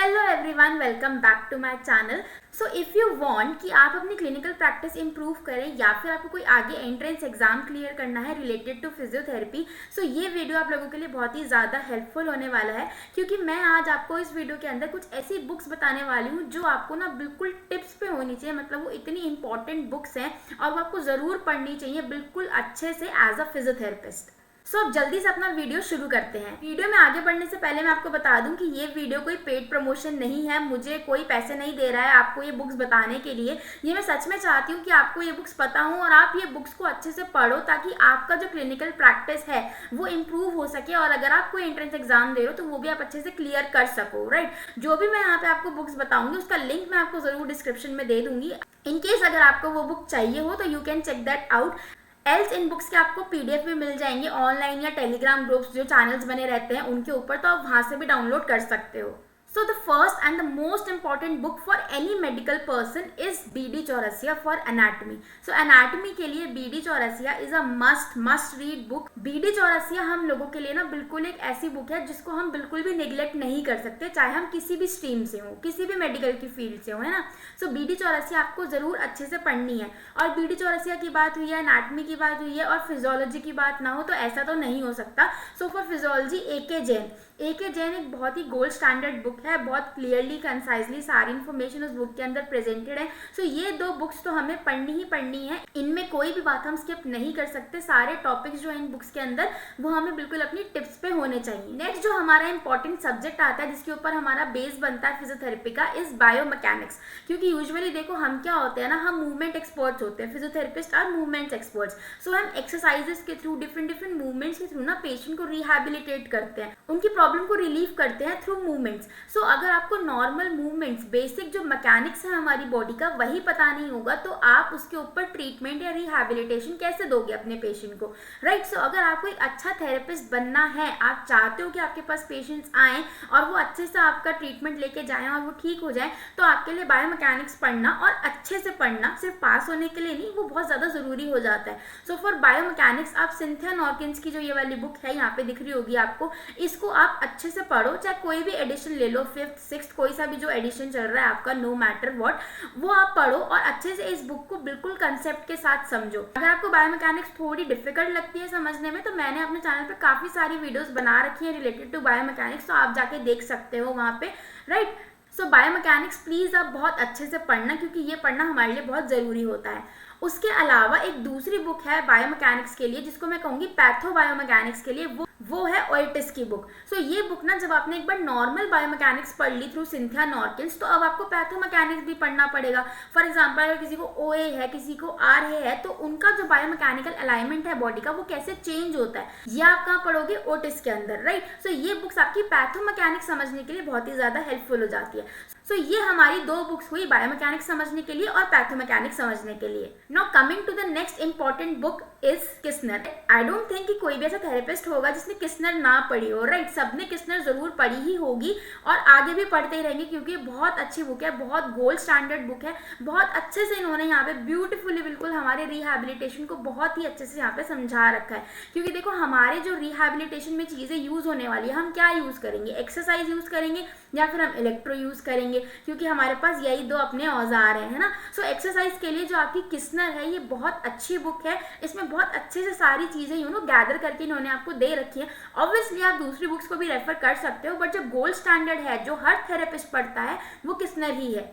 Hello everyone, welcome back to my channel. So if you want कि आप अपनी clinical practice improve करें या फिर आपको कोई आगे एंट्रेंस एग्जाम क्लियर करना है रिलेटेड टू फिजियोथेरेपी, सो ये वीडियो आप लोगों के लिए बहुत ही ज़्यादा हेल्पफुल होने वाला है, क्योंकि मैं आज आपको इस वीडियो के अंदर कुछ ऐसी बुक्स बताने वाली हूँ जो आपको ना बिल्कुल टिप्स पे होनी चाहिए। मतलब वो इतनी इंपॉर्टेंट बुक्स हैं और वो आपको ज़रूर पढ़नी चाहिए बिल्कुल अच्छे से एज अ फिजियोथेरेपिस्ट। सो अब जल्दी से अपना वीडियो शुरू करते हैं। वीडियो में आगे बढ़ने से पहले मैं आपको बता दूं कि ये वीडियो कोई पेड प्रमोशन नहीं है, मुझे कोई पैसे नहीं दे रहा है आपको ये बुक्स बताने के लिए। ये मैं सच में चाहती हूँ कि आपको ये बुक्स पता हो और आप ये बुक्स को अच्छे से पढ़ो ताकि आपका जो क्लिनिकल प्रैक्टिस है वो इम्प्रूव हो सके, और अगर आप कोई एंट्रेंस एग्जाम दे रहे हो तो वो भी आप अच्छे से क्लियर कर सको। राइट, जो भी मैं यहाँ पे आपको बुक्स बताऊंगी उसका लिंक मैं आपको जरूर डिस्क्रिप्शन में दे दूंगी। इनकेस अगर आपको वो बुक चाहिए हो तो you can check that out. Else in books के आपको पीडीएफ भी मिल जाएंगे ऑनलाइन या टेलीग्राम ग्रुप्स जो चैनल्स बने रहते हैं उनके ऊपर, तो आप वहाँ से भी डाउनलोड कर सकते हो। So the first and the most important book for any medical person is BD Chaurasia for anatomy. So anatomy के लिए BD Chaurasia is a must read book. BD Chaurasia हम लोगों के लिए ना बिल्कुल एक ऐसी बुक है जिसको हम बिल्कुल भी नेग्लेक्ट नहीं कर सकते, चाहे हम किसी भी स्ट्रीम से हो, किसी भी मेडिकल की फील्ड से हो, है ना। So BD Chaurasia आपको ज़रूर अच्छे से पढ़नी है। और BD Chaurasia की बात हुई है, एनाटमी की बात हुई है और फिजियोलॉजी की बात ना हो तो ऐसा तो नहीं हो सकता। सो फॉर फिजियोलॉजी ए के जैन एक बहुत ही गोल्ड स्टैंडर्ड बुक है, बहुत क्लियरली कंसाइजली सारी इन्फॉर्मेशन उस बुक के अंदर प्रेजेंटेड है। सो ये दो बुक्स तो हमें पढ़नी ही पढ़नी है, इनमें कोई भी बात हम स्किप नहीं कर सकते। सारे टॉपिक्स जो है इन बुक्स के अंदर वो हमें बिल्कुल अपनी टिप्स पे होने चाहिए। नेक्स्ट जो हमारा इंपॉर्टेंट सब्जेक्ट आता है जिसके ऊपर हमारा बेस बनता है फिजियोथेरेपी का, इज बायोमैकेनिक्स। क्योंकि यूजुअली देखो हम क्या होते हैं ना, हम मूवमेंट एक्सपर्ट्स होते हैं, फिजियोथेरेपिस्ट और मूवमेंट एक्सपर्ट्स। सो हम एक्सरसाइजेस के थ्रू, डिफरेंट मूवमेंट्स के थ्रू ना पेशेंट को रिहैबिलिटेट करते हैं, उनकी प्रॉब्लम को रिलीव करते हैं थ्रू मूवमेंट्स। सो अगर आपको नॉर्मल मूवमेंट्स, बेसिक जो मैकेनिक्स है हमारी बॉडी का वही पता नहीं होगा तो आप उसके ऊपर ट्रीटमेंट या रिहैबिलिटेशन कैसे दोगे अपने पेशेंट को। राइट, सो अगर आपको एक अच्छा थेरेपिस्ट बनना है, आप चाहते हो कि आपके पास पेशेंट्स आएँ और वो अच्छे से आपका ट्रीटमेंट लेके जाएँ और वो ठीक हो जाए, तो आपके लिए बायोमैकेनिक्स पढ़ना और अच्छे से पढ़ना, सिर्फ पास होने के लिए नहीं, वो बहुत ज़्यादा ज़रूरी हो जाता है। सो फॉर बायोमैकेनिक्स आप सिंथिया नॉर्किन्स की जो ये वाली बुक है यहाँ पे दिख रही होगी आपको, इसको आप अच्छे से पढ़ो। चाहे कोई भी एडिशन ले लो, 5th 6th कोई सा भी जो एडिशन चल रहा है आपका, नो मैटर व्हाट, वो आप पढ़ो और अच्छे से इस बुक को बिल्कुल कंसेप्ट के साथ समझो। अगर आपको बायोमैकेनिक्स थोड़ी डिफिकल्ट लगती है समझने में तो मैंने अपने चैनल पे काफ़ी सारी वीडियोस बना रखी है रिलेटेड टू बायोमैकेनिक्स, तो आप जाके देख सकते हो वहाँ पे। राइट, सो बायोमैकेनिक्स प्लीज़ आप बहुत अच्छे से पढ़ना, क्योंकि ये पढ़ना हमारे लिए बहुत ज़रूरी होता है। उसके अलावा एक दूसरी बुक है बायोमैकेनिक्स के लिए जिसको मैं कहूँगी पैथो बायोमैकेनिक्स के लिए, वो है ओइटिस की बुक। सो ये बुक ना जब आपने एक बार नॉर्मल बायोमैकेनिक्स पढ़ ली थ्रू सिंथिया नॉर्किन्स, तो अब आपको पैथोमैकेनिक्स भी पढ़ना पड़ेगा। फॉर एग्जांपल अगर किसी को OA है, किसी को RA है, तो उनका जो बायोमैकेनिकल अलाइनमेंट है बॉडी का वो कैसे चेंज होता है, ये आप कहाँ पढ़ोगे, ओटिस के अंदर। राइट, सो ये बुक्स आपकी पैथोमैकेनिक्स समझने के लिए बहुत ही ज़्यादा हेल्पफुल हो जाती है। सो ये हमारी दो बुक्स हुई, बायोमैकेनिक्स समझने के लिए और पैथोमैकेनिक्स समझने के लिए। Now coming to the next important book is Kisner. I don't think कि कोई भी ऐसा थेरेपिस्ट होगा जिसने किस्नर ना पढ़ी हो। राइट, सबने किस्नर जरूर पढ़ी ही होगी और आगे भी पढ़ते ही रहेंगे, क्योंकि बहुत अच्छी बुक है, बहुत गोल्ड स्टैंडर्ड बुक है। बहुत अच्छे से इन्होंने यहाँ पे ब्यूटीफुली बिल्कुल हमारे रिहैबिलिटेशन को बहुत ही अच्छे से यहाँ पे समझा रखा है। क्योंकि देखो हमारे जो रिहैबिलिटेशन में चीज़ें यूज़ होने वाली है, हम क्या यूज़ करेंगे, एक्सरसाइज यूज़ करेंगे या फिर हम इलेक्ट्रो यूज़ करेंगे, क्योंकि हमारे पास यही दो अपने औजार हैं, है ना। सो एक्सरसाइज के लिए जो आपकी किस्नर है ये बहुत अच्छी बुक है, इसमें बहुत अच्छे से सारी चीज़ें गैदर करके इन्होंने आपको दे रखी है। ऑब्वियसली आप दूसरी बुक्स को भी रेफर कर सकते हो, बट जो गोल्ड स्टैंडर्ड है, जो हर थेरेपिस्ट पढ़ता है, वो किस्नर ही है।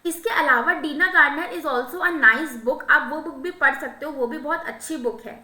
इसके अलावा Dina Gardner is also a nice book, आप वो बुक भी पढ़ सकते हो, वो भी बहुत अच्छी बुक है।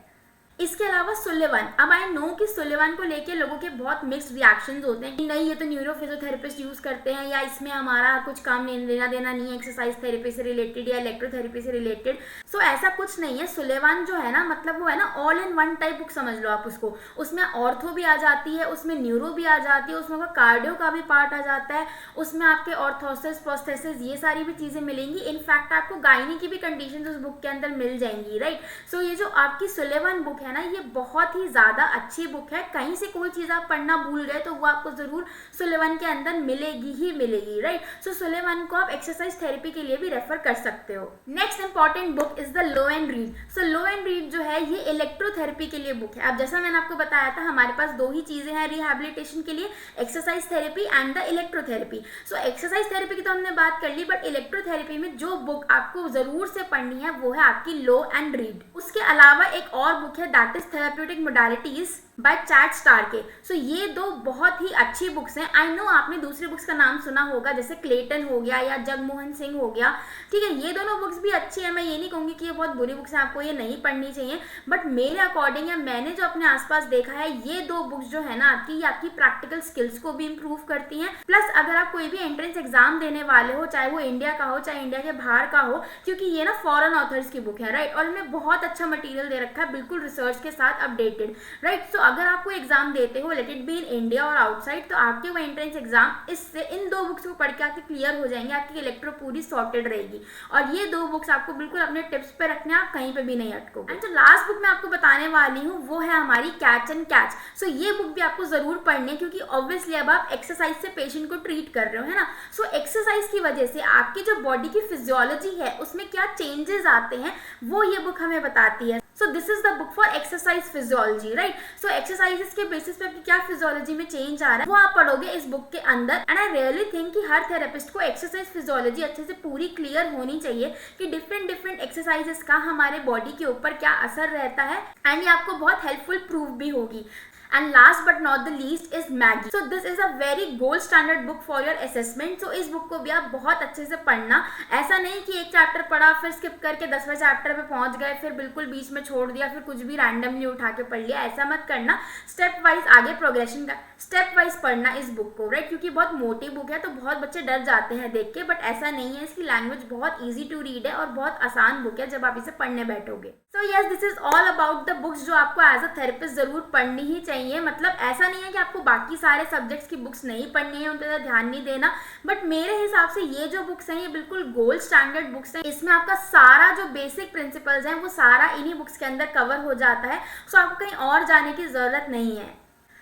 इसके अलावा सुलेवन, अब आई नो कि सुलेवन को लेके लोगों के बहुत मिक्स्ड रिएक्शंस होते हैं कि नहीं ये तो न्यूरो फिजियोथेरेपिस्ट यूज़ करते हैं या इसमें हमारा कुछ काम लेना देना नहीं है एक्सरसाइज थेरेपी से रिलेटेड या इलेक्ट्रोथेरेपी से रिलेटेड। सो ऐसा कुछ नहीं है। सुलेवन जो है ना, मतलब वो है ना all in one type book समझ लो आप उसको। उसमें ऑर्थो भी आ जाती है, उसमें न्यूरो भी आ जाती है, उसमें कार्डियो का भी पार्ट आ जाता है, उसमें आपके ऑर्थोसिस, प्रोस्थेसिस, ये सारी भी चीज़ें मिलेंगी। इनफैक्ट आपको गायनी की भी कंडीशन उस बुक के अंदर मिल जाएंगी। राइट, सो ये जो आपकी सुलेवन बुक है ना, ये बहुत ही ज़्यादा अच्छी बुक है। कहीं से कोई चीज़ आप पढ़ना भूल गए तो वो आपको ज़रूर सुलेवन के अंदर मिलेगी ही मिलेगी, राइट। सो सुलेवन को आप एक्सरसाइज थेरेपी के लिए भी रेफर कर सकते हो। Next important book is the low and read. So low and read जो है ये इलेक्ट्रोथेरेपी के लिए बुक है। अब जैसा मैंने आपको बताया था, हमारे पास दो ही चीज़ें हैं रिहैबिलिटेशन के लिए, exercise therapy and the electrotherapy. So exercise therapy की तो हमने बात कर ली, बट इलेक्ट्रोथेरेपी में जो बुक आपको ज़रूर से पढ़नी है वो है आपकी लो एंड रीड। उसके अलावा एक और बुक है that is therapeutic modalities by Chad Starkey. So ये दो बहुत ही अच्छी बुक्स हैं। आई नो आपने दूसरी बुक्स का नाम सुना होगा, जैसे क्लेटन हो गया या जगमोहन सिंह हो गया, ठीक है। ये दोनों बुक्स भी अच्छी है, मैं ये नहीं कहूँगी कि ये बहुत बुरी बुक्स हैं, आपको ये नहीं पढ़नी चाहिए, बट मेरे अकॉर्डिंग या मैंने जो अपने आसपास देखा है, ये दो बुक्स जो है ना आपकी, ये आपकी प्रैक्टिकल स्किल्स को भी इम्प्रूव करती हैं। प्लस अगर आप कोई भी एंट्रेंस एग्जाम देने वाले हो, चाहे वो इंडिया का हो चाहे इंडिया के बाहर का हो, क्योंकि ये ना फॉरेन ऑथर्स की बुक है, राइट, और इनमें बहुत अच्छा मटीरियल दे रखा है, बिल्कुल रिसर्च के साथ अपडेटेड, राइट। सो अगर आप कोई एग्जाम देते हो, let it be in India और आउटसाइड, तो आपके वो एंट्रेंस एग्जाम इससे इन दो बुक्स को पढ़ के आपके क्लियर हो जाएंगे, आपकी इलेक्ट्रो पूरी सॉर्टेड रहेगी। और ये दो बुक्स आपको बिल्कुल अपने टिप्स पे रखने, आप कहीं पे भी नहीं अटकोगे। एंड जो लास्ट बुक मैं आपको बताने वाली हूँ वो है हमारी कैच एंड कैच। सो ये बुक भी आपको जरूर पढ़नी है, क्योंकि ऑब्वियसली अब आप एक्सरसाइज से पेशेंट को ट्रीट कर रहे हो, है ना। सो एक्सरसाइज की वजह से आपकी जो बॉडी की फिजियोलॉजी है उसमें क्या चेंजेस आते हैं वो ये बुक हमें बताती है। So this is the book for exercise physiology, right. So exercises के बेसिस पे आपकी क्या फिजियोलॉजी में चेंज आ रहा है वो आप पढ़ोगे इस बुक के अंदर। एंड आई रियली थिंक कि हर थेरेपिस्ट को एक्सरसाइज फिजियोलॉजी अच्छे से पूरी क्लियर होनी चाहिए कि डिफरेंट डिफरेंट एक्सरसाइजेस का हमारे बॉडी के ऊपर क्या असर रहता है, एंड ये आपको बहुत हेल्पफुल प्रूफ भी होगी। And last but not the least is Maggie. So this is a very gold standard book for your assessment. So इस बुक को भी आप बहुत अच्छे से पढ़ना। ऐसा नहीं कि एक चैप्टर पढ़ा फिर स्किप करके 10वें चैप्टर पे पहुंच गए, फिर बिल्कुल बीच में छोड़ दिया, फिर कुछ भी रैंडमली उठा के पढ़ लिया, ऐसा मत करना। स्टेप वाइज आगे प्रोग्रेशन का स्टेप वाइज पढ़ना इस बुक को, राइट, क्योंकि बहुत मोटी बुक है तो बहुत बच्चे डर जाते हैं देख के, बट ऐसा नहीं है। इसकी लैंग्वेज बहुत ईजी टू रीड है और बहुत आसान बुक है जब आप इसे पढ़ने बैठोगे। So yes, this is all about the books जो आपको एज अ थेरेपिस्ट जरूर पढ़नी ही चाहिए। मतलब ऐसा नहीं है कि आपको बाकी सारे सब्जेक्ट्स की बुक्स नहीं पढ़नी है, उन पर ध्यान नहीं देना, बट मेरे हिसाब से ये जो बुक्स हैं ये बिल्कुल गोल्ड स्टैंडर्ड बुक्स हैं। इसमें आपका सारा जो बेसिक प्रिंसिपल्स हैं वो सारा इन्हीं बुक्स के अंदर कवर हो जाता है। सो आपको कहीं और जाने की जरूरत नहीं है।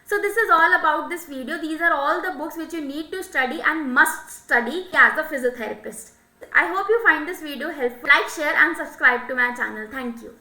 So this is all about this video. These are all the books which you need to study and must study as a physiotherapist. I hope you find this video helpful. Like, share and subscribe to my channel. Thank you.